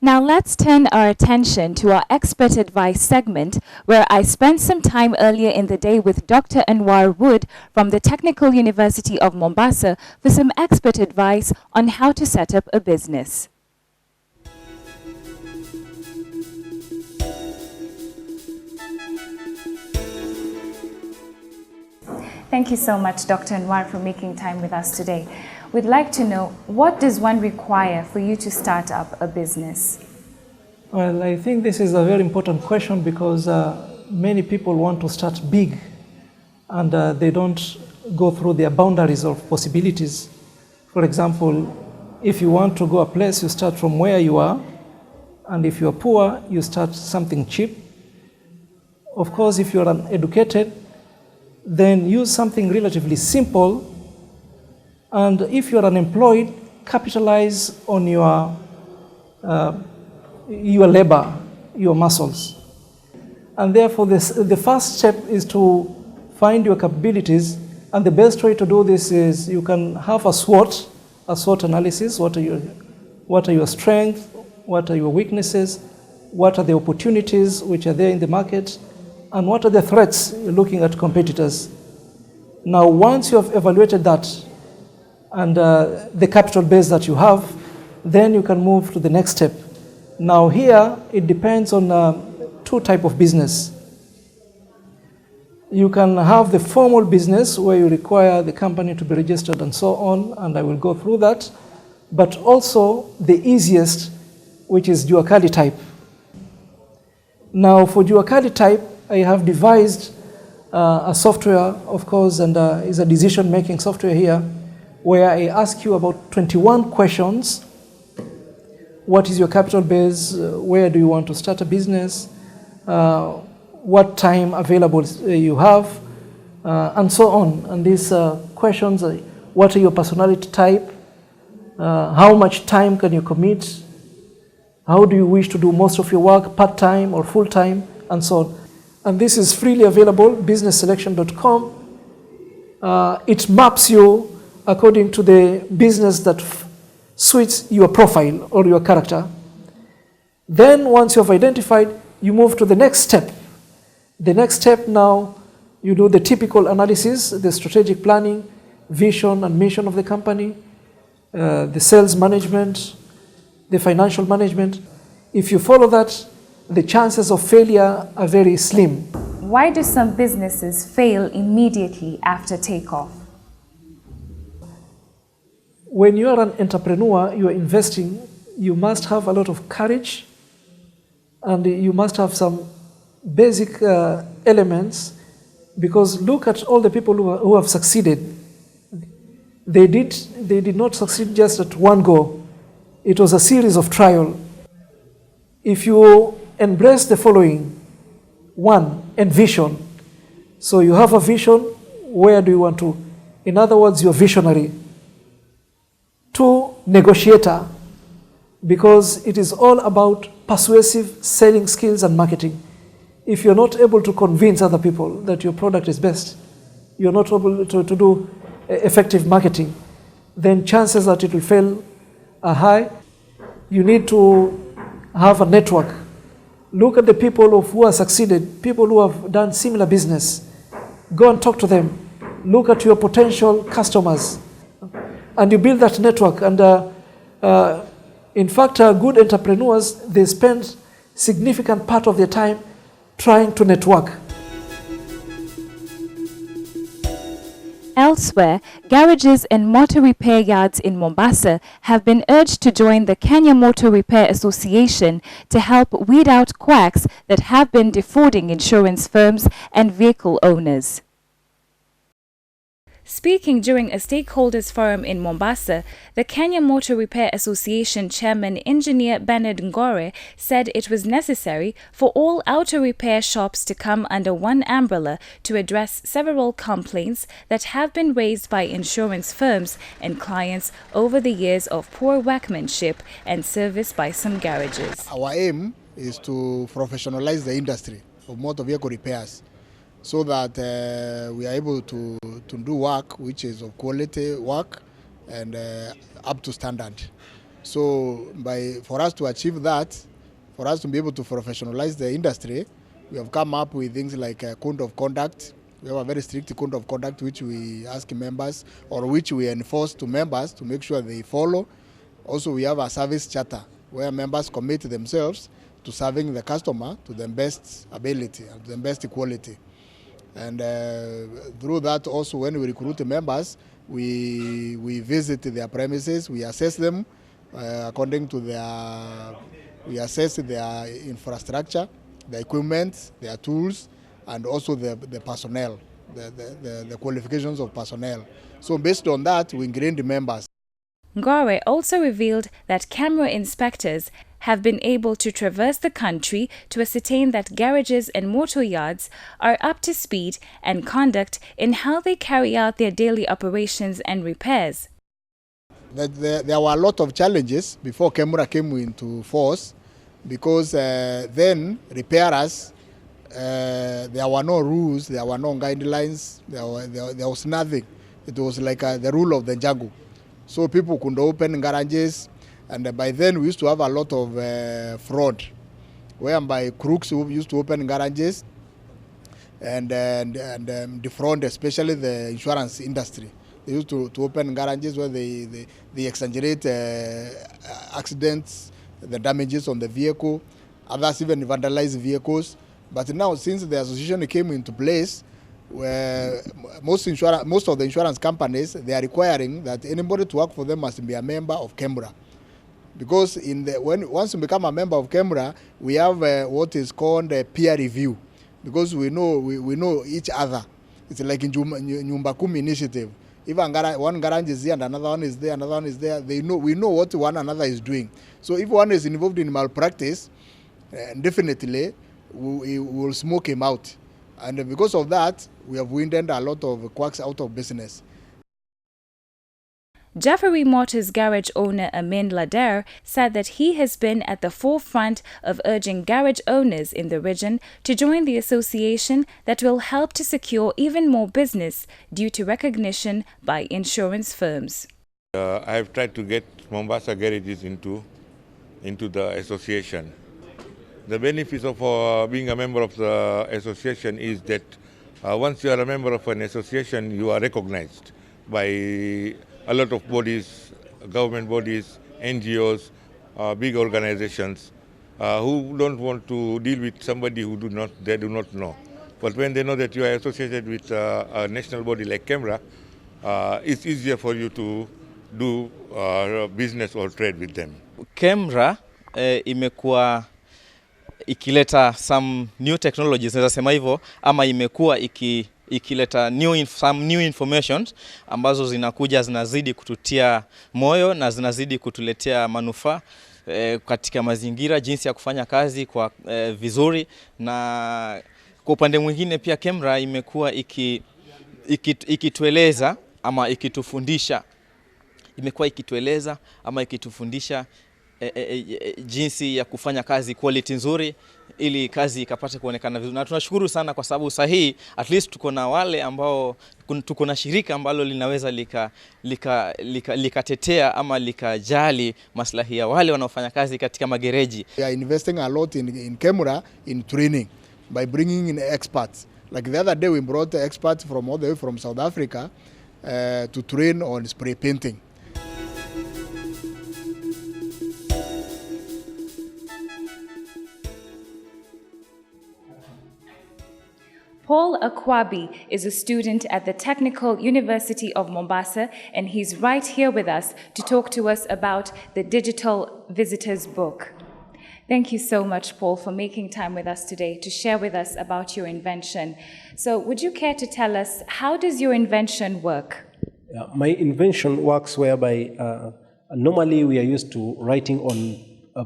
Now let's turn our attention to our expert advice segment, where I spent some time earlier in the day with Dr. Anwar Wood from the Technical University of Mombasa for some expert advice on how to set up a business. Thank you so much, Dr. Anwar, for making time with us today. We'd like to know, what does one require for you to start up a business? Well, I think this is a very important question because many people want to start big and they don't go through their boundaries of possibilities. For example, if you want to go a place, you start from where you are, and if you're poor, you start something cheap. Of course, if you're uneducated, then use something relatively simple. And if you're unemployed, capitalize on your labor, your muscles. And therefore, the first step is to find your capabilities. And the best way to do this is you can have a SWOT analysis. What are your strengths? What are your weaknesses? What are the opportunities which are there in the market? And what are the threats? You're looking at competitors. Now, once you have evaluated that, and the capital base that you have, then you can move to the next step. Now here, it depends on two types of business. You can have the formal business where you require the company to be registered and so on, and I will go through that. But also the easiest, which is Jua Kali type. Now for Jua Kali type, I have devised a software, of course, and is a decision-making software here, where I ask you about 21 questions. What is your capital base? Where do you want to start a business? What time available you have? And so on. And these questions, what are your personality type? How much time can you commit? How do you wish to do most of your work, part-time or full-time, and so on. And this is freely available, businessselection.com. It maps you according to the business that suits your profile or your character. Then once you have identified, you move to the next step. The next step now, you do the typical analysis, the strategic planning, vision and mission of the company, the sales management, the financial management. If you follow that, the chances of failure are very slim. Why do some businesses fail immediately after takeoff? When you are an entrepreneur, you are investing, you must have a lot of courage, and you must have some basic elements, because look at all the people who have succeeded. They did not succeed just at one go. It was a series of trial. If you embrace the following: one, envision. So you have a vision, where do you want to? In other words, you're visionary. Two, negotiator, because it is all about persuasive selling skills and marketing. If you're not able to convince other people that your product is best, you're not able to do effective marketing, then chances that it will fail are high. You need to have a network. Look at the people who have succeeded, people who have done similar business. Go and talk to them. Look at your potential customers. And you build that network. And in fact, good entrepreneurs, they spend significant part of their time trying to network. Elsewhere, garages and motor repair yards in Mombasa have been urged to join the Kenya Motor Repair Association to help weed out quacks that have been defrauding insurance firms and vehicle owners. Speaking during a stakeholders forum in Mombasa, the Kenya Motor Repair Association chairman, Engineer Bernard Ngore, said it was necessary for all auto repair shops to come under one umbrella to address several complaints that have been raised by insurance firms and clients over the years of poor workmanship and service by some garages. Our aim is to professionalize the industry of motor vehicle repairs. so that we are able to do work which is of quality work and up to standard. So for us to achieve that, for us to be able to professionalize the industry, we have come up with things like a code of conduct. We have a very strict code of conduct which we ask members, or which we enforce to members to make sure they follow. Also, we have a service charter where members commit themselves to serving the customer to the best ability and the best quality. And through that also, when we recruit members, we visit their premises, we assess them according to we assess their infrastructure, the equipment, their tools, and also the personnel, the qualifications of personnel. So based on that, we grade the members. Ngore also revealed that camera inspectors have been able to traverse the country to ascertain that garages and motor yards are up to speed and conduct in how they carry out their daily operations and repairs. There were a lot of challenges before camera came into force, because then repairers, there were no rules, there were no guidelines, there was nothing. It was like the rule of the jungle. So people could open garages, and by then we used to have a lot of fraud, whereby crooks who used to open garages and defraud, especially the insurance industry. They used to open garages where they exaggerate accidents, the damages on the vehicle, others even vandalize vehicles. But now, since the association came into place, where most of the insurance companies, they are requiring that anybody to work for them must be a member of CAMRA. Because once you become a member of CAMRA, we have what is called a peer review, because we know each other. It's like in Nyumba Kumi initiative. If one garage is here and another one is there, another one is there, we know what one another is doing. So if one is involved in malpractice, definitely we will smoke him out. And because of that, we have winded a lot of quacks out of business. Jaffery Motors garage owner Amin Lader said that he has been at the forefront of urging garage owners in the region to join the association that will help to secure even more business due to recognition by insurance firms. I have tried to get Mombasa garages into the association. The benefits of being a member of the association is that once you are a member of an association, you are recognized by a lot of bodies, government bodies, NGOs, big organizations who don't want to deal with somebody who they do not know. But when they know that you are associated with a national body like CAMRA, it's easier for you to do business or trade with them. CAMRA imekuwa ikileta some new technologies, naweza sema hivyo, ama imekuwa ikileta some new information ambazo zinakuja zinazidi kututia moyo na zinazidi kutuletea manufaa katika mazingira, jinsi ya kufanya kazi kwa vizuri. Na kwa upande mwingine pia CAMRA imekuwa ikitueleza ama ikitufundisha, jinsi ya kufanya kazi quality nzuri, ili kazi ikapate kuonekana vizuri. Na tunashukuru sana kwa sababu sahihi at least tuko na wale ambao tuko na shirika ambalo linaweza likatetea ama likajali maslahi ya wale wanaofanya kazi katika magereji. We are investing a lot in CAMRA in training by bringing in experts. Like the other day we brought experts from all the way from South Africa to train on spray painting. Paul Akwabi is a student at the Technical University of Mombasa, and he's right here with us to talk to us about the Digital Visitors Book. Thank you so much, Paul, for making time with us today to share with us about your invention. So would you care to tell us, how does your invention work? My invention works whereby normally we are used to writing on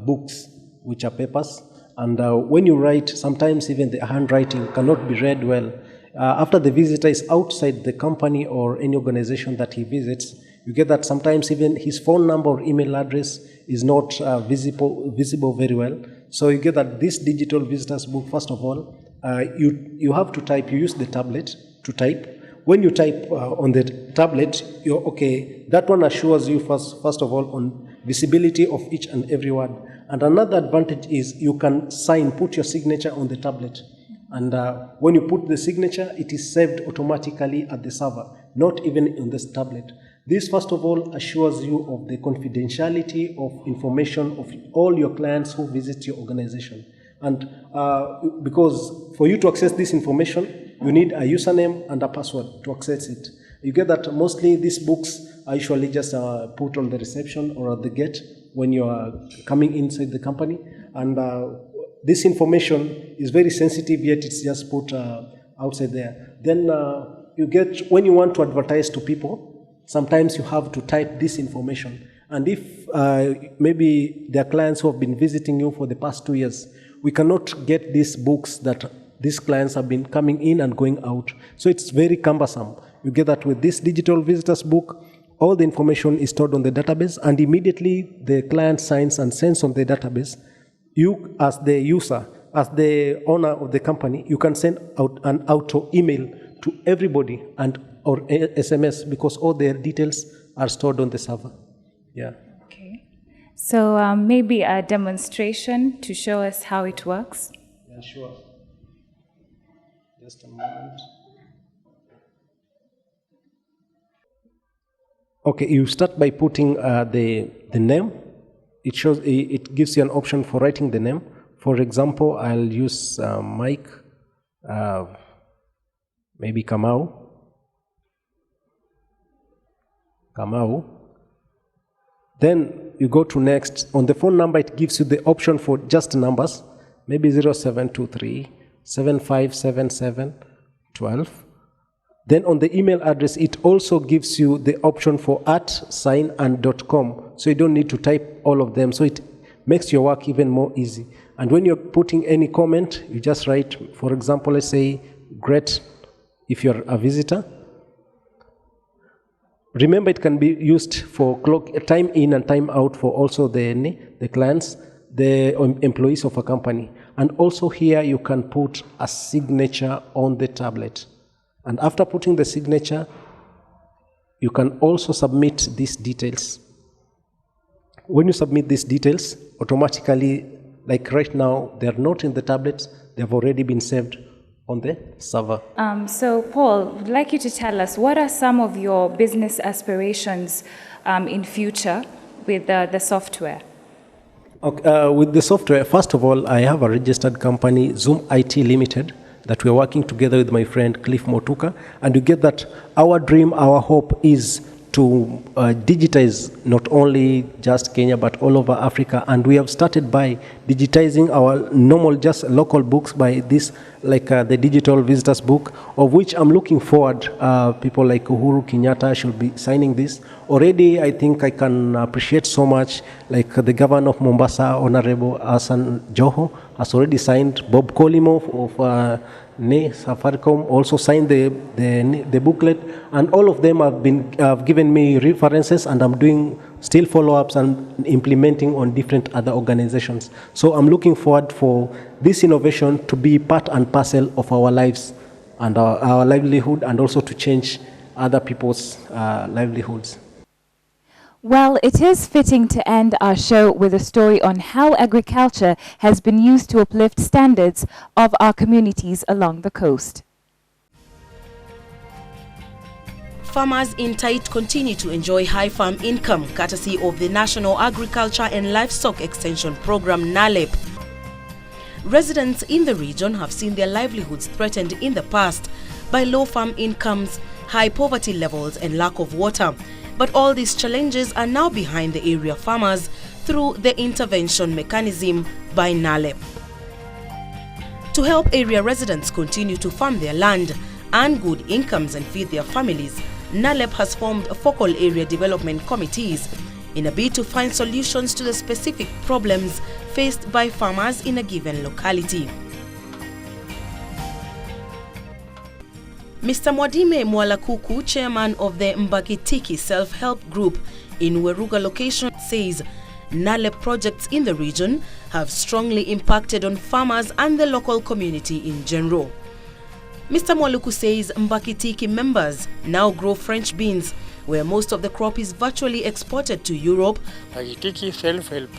books, which are papers. And when you write, sometimes even the handwriting cannot be read well. After the visitor is outside the company or any organization that he visits, you get that sometimes even his phone number or email address is not visible very well. So you get that this digital visitors book, first of all, you have to type. You use the tablet to type. When you type on the tablet, you're okay. That one assures you first of all on visibility of each and every word. And another advantage is you can put your signature on the tablet. And when you put the signature, it is saved automatically at the server, not even on this tablet. This, first of all, assures you of the confidentiality of information of all your clients who visit your organization. And because for you to access this information, you need a username and a password to access it. You get that mostly these books are usually just put on the reception or at the gate when you are coming inside the company. And this information is very sensitive, yet it's just put outside there. Then when you want to advertise to people, sometimes you have to type this information. And if maybe there are clients who have been visiting you for the past 2 years, we cannot get these books that these clients have been coming in and going out. So it's very cumbersome. You get that with this digital visitors book, all the information is stored on the database, and immediately the client signs and sends on the database. You, as the user, as the owner of the company, you can send out an auto email to everybody or SMS, because all their details are stored on the server. Yeah. Okay. So maybe a demonstration to show us how it works. Yeah, sure. Just a moment. Okay, you start by putting the name. It gives you an option for writing the name. For example, I'll use Mike, maybe Kamau. Then you go to next. On the phone number, it gives you the option for just numbers, maybe 0723 7577 12. Then on the email address, it also gives you the option for @sign-and.com. So you don't need to type all of them. So it makes your work even more easy. And when you're putting any comment, you just write, for example, let's say, great, if you're a visitor. Remember, it can be used for time in and time out for also the clients, the employees of a company. And also here you can put a signature on the tablet. And after putting the signature, you can also submit these details. When you submit these details, automatically, like right now, they're not in the tablets, they've already been saved on the server. So Paul, would like you to tell us, what are some of your business aspirations in future with the software? Okay, with the software, first of all, I have a registered company, Zoom IT Limited, that we're working together with my friend Cliff Motuka. And you get that our dream, our hope is to digitize not only just Kenya, but all over Africa. And we have started by digitizing our normal, just local books by this, like the digital visitors book, of which I'm looking forward. People like Uhuru Kenyatta should be signing this. Already, I think I can appreciate so much, like the governor of Mombasa, Honorable Hassan Joho, has already signed. Bob Kolimo of Safaricom also signed the booklet, and all of them have given me references, and I'm doing still follow-ups and implementing on different other organizations. So I'm looking forward for this innovation to be part and parcel of our lives and our livelihood, and also to change other people's livelihoods. Well, it is fitting to end our show with a story on how agriculture has been used to uplift standards of our communities along the coast. Farmers in Tait continue to enjoy high farm income courtesy of the National Agriculture and Livestock Extension Program (NALEP). Residents in the region have seen their livelihoods threatened in the past by low farm incomes, high poverty levels and lack of water. But all these challenges are now behind the area farmers through the intervention mechanism by NALEP. To help area residents continue to farm their land, earn good incomes and feed their families, NALEP has formed focal area development committees in a bid to find solutions to the specific problems faced by farmers in a given locality. Mr. Mwadime Mwalakuku, chairman of the Mbakitiki Self-Help Group in Weruga location, says NALEP projects in the region have strongly impacted on farmers and the local community in general. Mr. Mwaluku says Mbakitiki members now grow French beans, where most of the crop is virtually exported to Europe. Mbakitiki Self-Help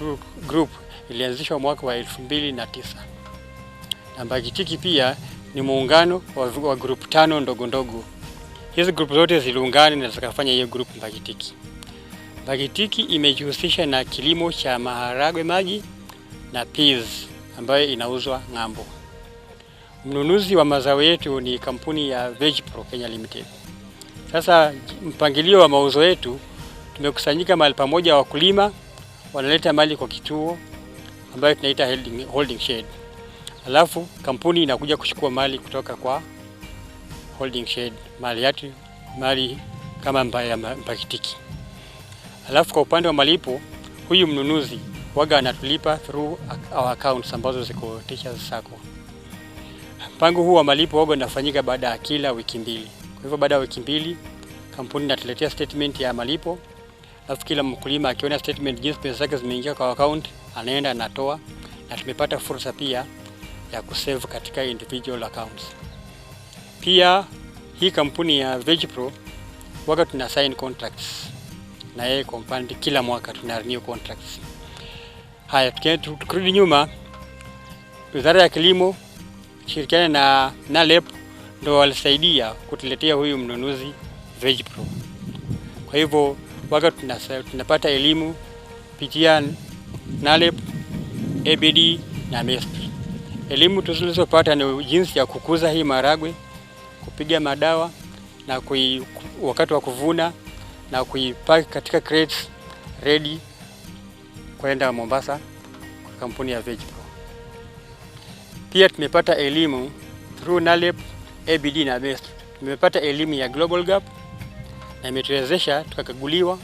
Group ilianzishwa mwaka wa 2009. Na Mbakitiki pia ni muungano wa group 5 ndogo ndogo. Hizi group zote ziliungana na zikafanya hiyo group Mbakitiki. Mbakitiki imejihusisha na kilimo cha maharagwe maji na peas ambayo inauzwa ng'ambo. Mnunuzi wa mazao yetu ni kampuni ya VegPro Kenya Limited. Sasa mpangilio wa mauzo yetu, tumekusanyika mahali pamoja, wakulima wanaleta mali kwa kituo ambayo tunaita holding shed. Alafu kampuni inakuja kuchukua mali kutoka kwa holding shed, mali kama Mbakitiki. Alafu kwa upande wa malipo, huyu mnunuzi waga anatulipa through our accounts ambazo ziko Teachers Sacco. Mpango huu wa malipo waga unafanyika baada ya kila wiki mbili. Kwa hivyo baada ya wiki mbili kampuni inatuletea statement ya malipo. Alafu kila mkulima akiona statement jinsi pesa zake zimeingia kwa account, anaenda anatoa, na tumepata fursa pia ya kusave katika individual accounts. Pia hii kampuni ya VegPro waga tuna sign contracts na yeye kompandi, kila mwaka tuna renew contracts. Haya, tukirudi nyuma, Wizara ya Kilimo shirikiana na NALEP ndio walisaidia kutuletea huyu mnunuzi VegPro. Kwa hivyo waga tunapata elimu kupitia NALEP, ABD na MESP. Elimu tulizopata ni jinsi ya kukuza hii maharagwe, kupiga madawa na wakati wa kuvuna na kuipack katika crates ready kwenda Mombasa kwa kampuni ya VegPro. Pia tumepata elimu through NALEP, ABD na MESP. Tumepata elimu ya Global Gap na imetuwezesha tukakaguliwa,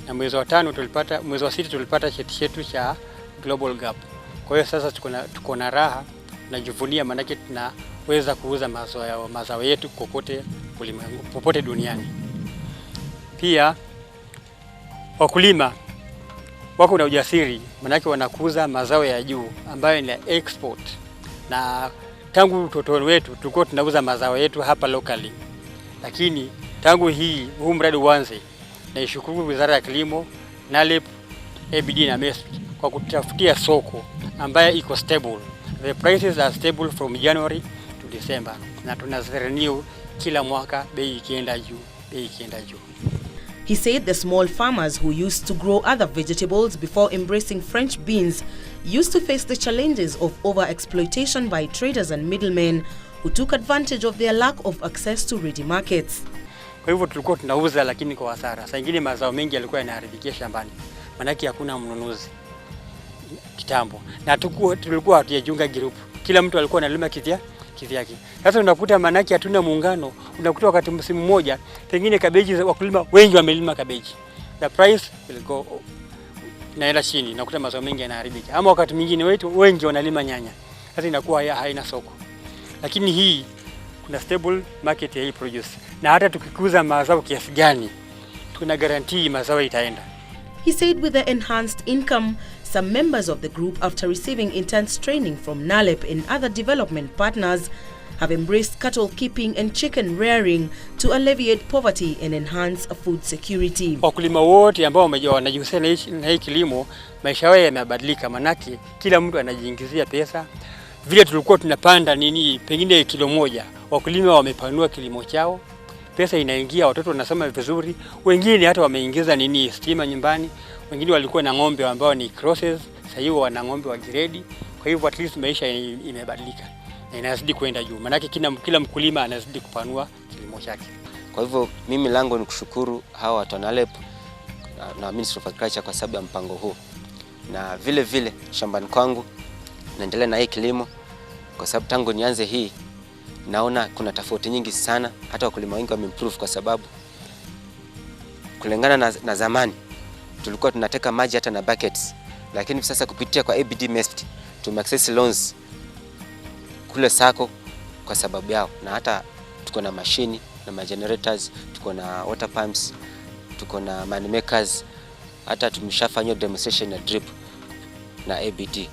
na mwezi wa 6 tulipata cheti chetu cha Global Gap. Kwa hiyo sasa tuko na raha, tunajivunia, maana tunaweza kuuza mazao yetu popote duniani. Pia wakulima wako na ujasiri, maana wanakuza mazao ya juu ambayo ni export. Na tangu utotoni wetu tulikuwa tunauza mazao yetu hapa locally. Lakini tangu huu mradi uanze, naishukuru Wizara ya Kilimo, NALEP, ABD na MESP kwa kutafutia soko ambayo iko stable. The prices are stable from January to December. Na tunazirenew kila mwaka, bei ikienda juu. He said the small farmers who used to grow other vegetables before embracing French beans used to face the challenges of over-exploitation by traders and middlemen who took advantage of their lack of access to ready markets. Kwa hivyo tulikuwa tunauza lakini kwa hasara. Saa nyingine mazao mengi yalikuwa yanaharibikia shambani, maana hakuna mnunuzi kitambo. Na tulikuwa hatujajiunga group. Kila mtu alikuwa analima kivyake. Sasa unakuta maana hatuna muungano. Unakuta wakati msimu mmoja pengine kabeji wakulima wengi wamelima kabeji. The price will go naenda chini, unakuta mazao mengi yanaharibika. Ama wakati mwingine wengi wanalima nyanya. Sasa inakuwa haina soko. Lakini kuna stable market ya hii produce. Na hata tukikuza mazao kiasi gani, tuna guarantee mazao itaenda. He said with the enhanced income, some members of the group, after receiving intense training from NALEP and other development partners, have embraced cattle keeping and chicken rearing to alleviate poverty and enhance food security. Wakulima wote ambao wanajihusisha na hii kilimo, maisha yao yamebadilika, manake kila mtu anajiingizia pesa. Vile tulikuwa tunapanda pengine kilo moja, wakulima wamepanua kilimo chao, pesa inaingia, watoto wanasoma vizuri, wengine hata wameingiza stima nyumbani, wengine walikuwa na ng'ombe ambao ni crosses, sasa hivi wana ng'ombe wa grade. Kwa hivyo at least maisha imebadilika na inazidi kwenda juu, maana kila mkulima anazidi kupanua kilimo chake. Kwa hivyo mimi lango ni kushukuru hawa watu wa NALEP na Ministry of Agriculture kwa sababu ya mpango huu. Na vile shambani kwangu naendelea na hii kilimo kwa sababu tangu nianze hii naona kuna tofauti nyingi sana, hata wakulima wengi wameimprove kwa sababu kulingana na zamani tulikuwa tunateka maji hata na buckets, lakini sasa kupitia kwa ABD MESP tumeaccess loans kule sako kwa sababu yao, na hata tuko na mashini na generators, tuko na water pumps, tuko na money makers, hata tumeshafanywa demonstration ya drip na ABT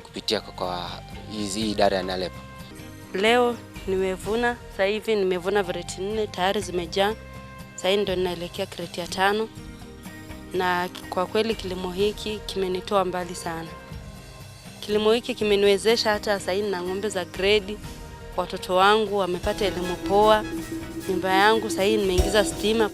kupitia kwa hizi idara ya NALEP. Leo nimevuna, sasa hivi nimevuna kreti 4 tayari zimejaa. Sasa ndio ninaelekea kreti ya 5. Na kwa kweli kilimo hiki kimenitoa mbali sana. Kilimo hiki kimeniwezesha hata sasa na ng'ombe za grade, watoto wangu wamepata elimu poa, nyumba yangu sasa nimeingiza stima.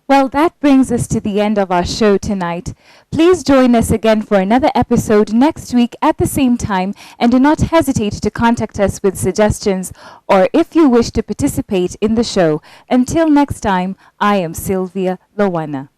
Well, that brings us to the end of our show tonight. Please join us again for another episode next week at the same time, and do not hesitate to contact us with suggestions or if you wish to participate in the show. Until next time, I am Sylvia Lowana.